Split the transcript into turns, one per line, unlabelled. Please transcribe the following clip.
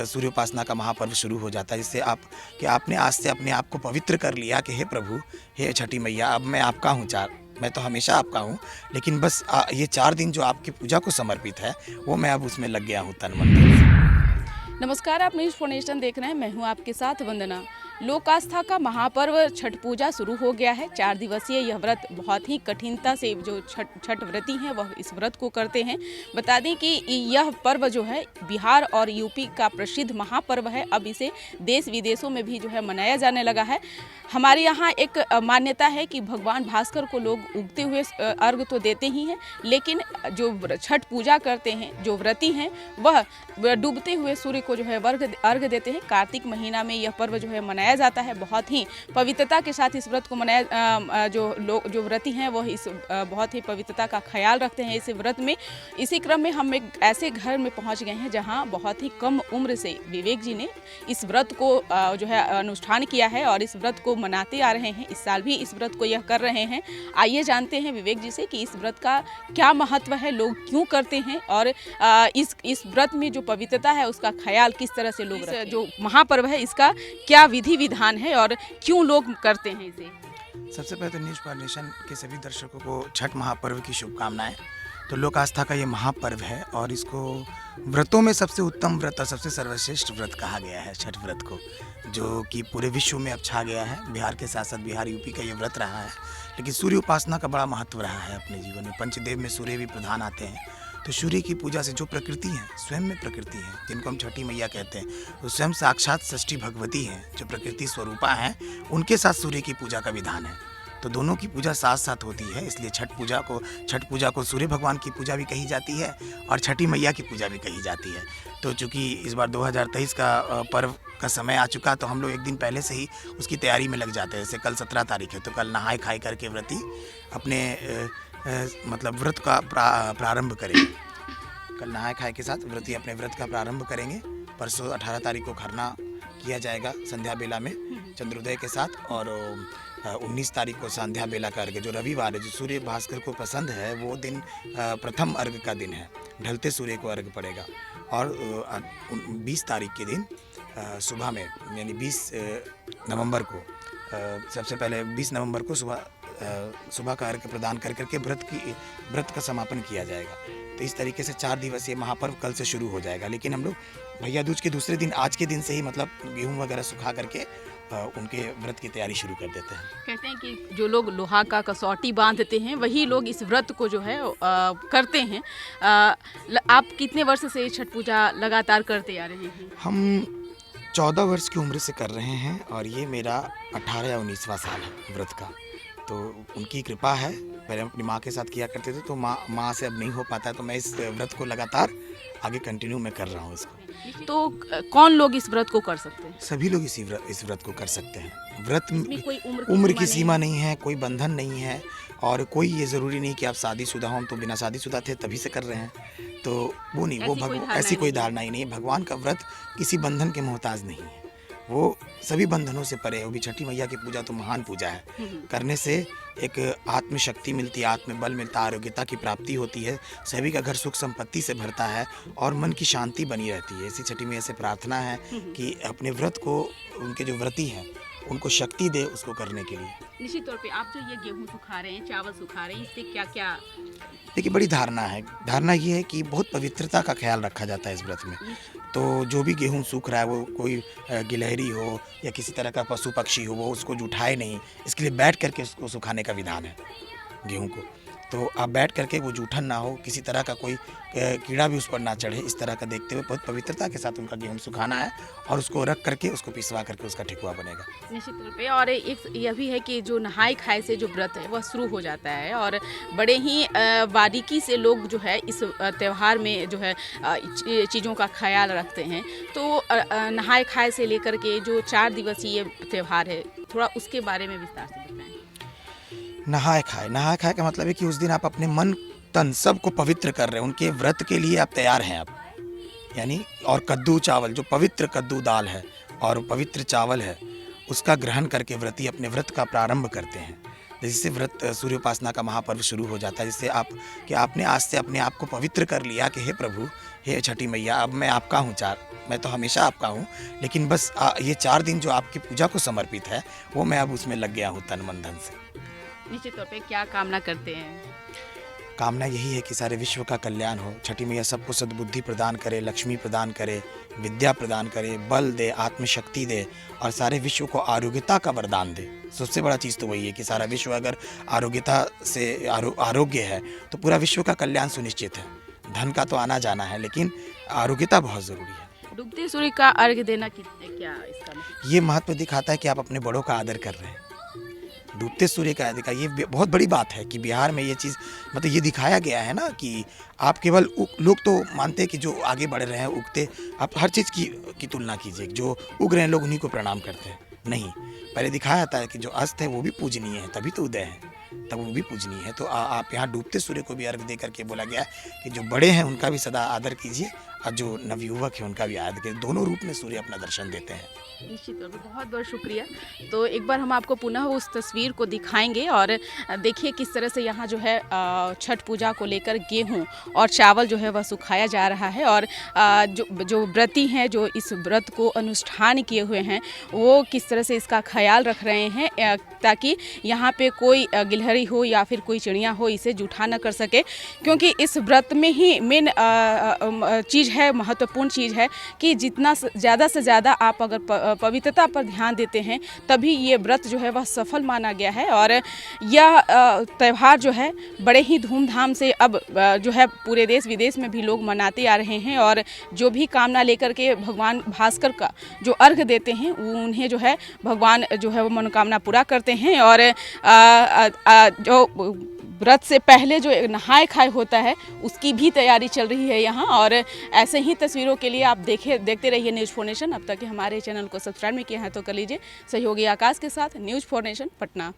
सूर्योपासना का महापर्व शुरू हो जाता है, जिससे आप कि आपने आज से अपने आप को पवित्र कर लिया कि हे प्रभु, हे छठी मैया, अब मैं आपका हूँ। मैं तो हमेशा आपका हूँ, लेकिन बस ये 4 दिन जो आपकी पूजा को समर्पित है, वो मैं अब उसमें लग गया हूँ तन मन धन से।
नमस्कार, आप न्यूज़ फॉर नेशन देख रहे हैं। मैं हूं आपके साथ वंदना। लोक आस्था का महापर्व छठ पूजा शुरू हो गया है। 4 दिवसीय यह व्रत बहुत ही कठिनता से जो छठ व्रती हैं वह इस व्रत को करते हैं। बता दें कि यह पर्व जो है बिहार और यूपी का प्रसिद्ध महापर्व है। अब इसे देश विदेशों में भी जो है मनाया जाने लगा है। हमारे यहाँ एक मान्यता है कि भगवान भास्कर को लोग उगते हुए अर्घ तो देते ही हैं, लेकिन जो छठ पूजा करते हैं, जो व्रती हैं, वह डूबते हुए सूर्य को जो है अर्घ देते हैं। कार्तिक महीना में यह पर्व जो है मनाया जाता है। बहुत ही पवित्रता के साथ इस व्रत को मनाया, जो व्रती हैं वह इस बहुत ही पवित्रता का ख्याल रखते हैं इस व्रत में। इसी क्रम में हम एक ऐसे घर में पहुंच गए हैं जहां बहुत ही कम उम्र से विवेक जी ने इस व्रत को जो है अनुष्ठान किया है और इस व्रत को मनाते आ रहे हैं। इस साल भी इस व्रत को यह कर रहे हैं। आइए जानते हैं विवेक जी से कि इस व्रत का क्या महत्व है, लोग क्यों करते हैं और इस व्रत में जो पवित्रता है उसका ख्याल किस तरह से लोग रखते हैं। जो महापर्व है इसका क्या विधि विधान है और क्यों लोग करते हैं इसे।
सबसे पहले तो न्यूज़ फॉर नेशन के सभी दर्शकों को छठ महापर्व की शुभकामनाएं। तो लोक आस्था का ये महापर्व है और इसको व्रतों में सबसे उत्तम व्रत और सबसे सर्वश्रेष्ठ व्रत कहा गया है छठ व्रत को, जो कि पूरे विश्व में अब छा गया है। बिहार के साथ साथ बिहार यूपी का ये व्रत रहा है, लेकिन सूर्य उपासना का बड़ा महत्व रहा है अपने जीवन में। पंचदेव में सूर्य भी प्रधान आते हैं, तो सूर्य की पूजा से जो प्रकृति है, स्वयं में प्रकृति है, जिनको हम छठी मैया कहते हैं, वो स्वयं साक्षात षष्ठी भगवती हैं, जो प्रकृति स्वरूपा हैं, उनके साथ सूर्य की पूजा का विधान है। तो दोनों की पूजा साथ साथ होती है, इसलिए छठ पूजा को सूर्य भगवान की पूजा भी कही जाती है और छठी मैया की पूजा भी कही जाती है। तो चूँकि इस बार 2023 का पर्व का समय आ चुका, तो हम लोग एक दिन पहले से ही उसकी तैयारी में लग जाते हैं। जैसे कल 17 तारीख है, तो कल नहाए खाए करके व्रती अपने मतलब व्रत का प्रारंभ करेंगे। कल नहाए खाए के साथ व्रती अपने व्रत का प्रारंभ करेंगे। परसों 18 तारीख को खरना किया जाएगा संध्या बेला में चंद्रोदय के साथ, और 19 तारीख को संध्या बेला का अर्घ, जो रविवार है, जो सूर्य भास्कर को पसंद है, वो दिन प्रथम अर्घ का दिन है। ढलते सूर्य को अर्घ पड़ेगा। और 20 तारीख के दिन सुबह में, यानी 20 नवंबर को, सबसे पहले 20 नवंबर को सुबह का अर्घ प्रदान कर करके व्रत का समापन किया जाएगा। तो इस तरीके से 4 दिवसीय महापर्व कल से शुरू हो जाएगा। लेकिन हम लोग भैया दूज के दूसरे दिन, आज के दिन से ही, मतलब गेहूं वगैरह सुखा करके उनके व्रत की तैयारी शुरू कर देते हैं।
कहते हैं कि जो लोग लोहा का कसौटी बांधते हैं वही लोग इस व्रत को जो है करते हैं। आप कितने वर्ष से छठ पूजा लगातार करते आ रहे हैं।
हम 14 वर्ष की उम्र से कर रहे हैं और ये मेरा 18 या 19वां साल है व्रत का। तो उनकी कृपा है। पहले हम अपनी माँ के साथ किया करते थे, तो माँ से अब नहीं हो पाता है, तो मैं इस व्रत को लगातार आगे कंटिन्यू मैं कर रहा हूँ इसको।
तो कौन लोग इस व्रत को कर सकते हैं।
सभी लोग इस व्रत को कर सकते हैं। व्रत में
कोई
उम्र की सीमा नहीं है, कोई बंधन नहीं है, और कोई ये ज़रूरी नहीं कि आप शादीशुदा हो। हम तो बिना शादीशुदा थे तभी से कर रहे हैं, तो वो नहीं, वो ऐसी कोई धारणा ही नहीं है। भगवान का व्रत किसी बंधन के मोहताज नहीं है, वो सभी बंधनों से परे है। वो भी छठी मैया की पूजा तो महान पूजा है। करने से एक आत्मशक्ति मिलती है, आत्मबल मिलता है, आरोग्यता की प्राप्ति होती है, सभी का घर सुख संपत्ति से भरता है और मन की शांति बनी रहती है। इसी छठी मैया से प्रार्थना है कि अपने व्रत को, उनके जो व्रती हैं, उनको शक्ति दे उसको करने के लिए।
निश्चित तौर पे आप जो ये गेहूं सुखा रहे हैं, चावल सुखा रहे हैं, इससे क्या क्या।
देखिए, बड़ी धारणा है। धारणा ये है कि बहुत पवित्रता का ख्याल रखा जाता है इस व्रत में। तो जो भी गेहूं सूख रहा है, वो कोई गिलहरी हो या किसी तरह का पशु पक्षी हो, वो उसको जुठाए नहीं, इसके लिए बैठ करके उसको सुखाने का विधान है गेहूं को। तो आप बैठ करके, वो जूठन ना हो, किसी तरह का कोई कीड़ा भी उस पर ना चढ़े, इस तरह का देखते हुए बहुत पवित्रता के साथ उनका गेहूं सुखाना है और उसको रख करके उसको पिसवा करके उसका ठेकुआ बनेगा।
निश्चित तौर पे। और एक यह भी है कि जो नहाए खाए से जो व्रत है वह शुरू हो जाता है और बड़े ही बारीकी से लोग जो है इस त्यौहार में जो है चीज़ों का ख्याल रखते हैं। तो नहाए खाए से लेकर के जो 4 दिवसीय त्यौहार है, थोड़ा उसके बारे में विस्तार से बताएं।
नहाए खाए का मतलब है कि उस दिन आप अपने मन तन सबको पवित्र कर रहे हैं, उनके व्रत के लिए आप तैयार हैं आप, यानी। और कद्दू चावल, जो पवित्र कद्दू दाल है और पवित्र चावल है, उसका ग्रहण करके व्रती अपने व्रत का प्रारंभ करते हैं। जिससे व्रत सूर्योपासना का महापर्व शुरू हो जाता है, जिससे आप कि आपने आज से अपने आप को पवित्र कर लिया कि हे प्रभु, हे छठी मैया, अब मैं आपका हूँ। मैं तो हमेशा आपका हूँ, लेकिन बस ये 4 दिन जो आपकी पूजा को समर्पित है, वो मैं अब उसमें लग गया हूँ तन मन धन से।
निश्चित तौर पे क्या कामना करते हैं?
कामना यही है कि सारे विश्व का कल्याण हो, छठी मैया सबको सद्बुद्धि प्रदान करे, लक्ष्मी प्रदान करे, विद्या प्रदान करे, बल दे, आत्मशक्ति दे और सारे विश्व को आरोग्यता का वरदान दे। सबसे बड़ा चीज़ तो वही है कि सारा विश्व अगर आरोग्यता से आरोग्य है तो पूरा विश्व का कल्याण सुनिश्चित है। धन का तो आना जाना है, लेकिन आरोग्यता बहुत ज़रूरी है।
डूबते सूर्य का अर्घ देना क्या इसका मतलब?
ये महत्व दिखाता है कि आप अपने बड़ों का आदर कर रहे हैं। डूबते सूर्य का आदर का ये बहुत बड़ी बात है कि बिहार में ये चीज़ मतलब ये दिखाया गया है ना कि आप केवल लोग तो मानते हैं कि जो आगे बढ़ रहे हैं उगते, आप हर चीज़ की तुलना कीजिए, जो उग रहे हैं लोग उन्हीं को प्रणाम करते हैं। नहीं, पहले दिखाया जाता है कि जो अस्त है वो भी पूजनीय है, तभी तो उदय है, तब वो भी पूजनीय है। तो आप यहाँ डूबते सूर्य को भी अर्घ दे करके बोला गया है कि जो बड़े हैं उनका भी सदा आदर कीजिए और जो नवयुवक है उनका भी आदर कीजिए। दोनों रूप में सूर्य अपना दर्शन देते हैं।
निश्चित तौर पर बहुत बहुत शुक्रिया। तो एक बार हम आपको पुनः उस तस्वीर को दिखाएंगे और देखिए किस तरह से यहाँ जो है छठ पूजा को लेकर गेहूँ और चावल जो है वह सुखाया जा रहा है और जो व्रती हैं जो इस व्रत को अनुष्ठान किए हुए हैं वो किस तरह से इसका ख्याल रख रहे हैं ताकि यहाँ पे कोई गिलहरी हो या फिर कोई चिड़िया हो इसे जूठा न कर सके, क्योंकि इस व्रत में ही मेन चीज़ है, महत्वपूर्ण चीज़ है कि जितना ज़्यादा से ज़्यादा आप अगर पवित्रता पर ध्यान देते हैं तभी ये व्रत जो है वह सफल माना गया है। और यह त्यौहार जो है बड़े ही धूमधाम से अब जो है पूरे देश विदेश में भी लोग मनाते आ रहे हैं और जो भी कामना लेकर के भगवान भास्कर का जो अर्घ देते हैं उन्हें जो है भगवान जो है वो मनोकामना पूरा करते हैं। और जो व्रत से पहले जो नहाए खाए होता है उसकी भी तैयारी चल रही है यहाँ। और ऐसे ही तस्वीरों के लिए आप देखते रहिए न्यूज़ 4 नेशन। अब तक हमारे चैनल को सब्सक्राइब नहीं किया है तो कर लीजिए। सहयोगी आकाश के साथ न्यूज़ 4 नेशन पटना।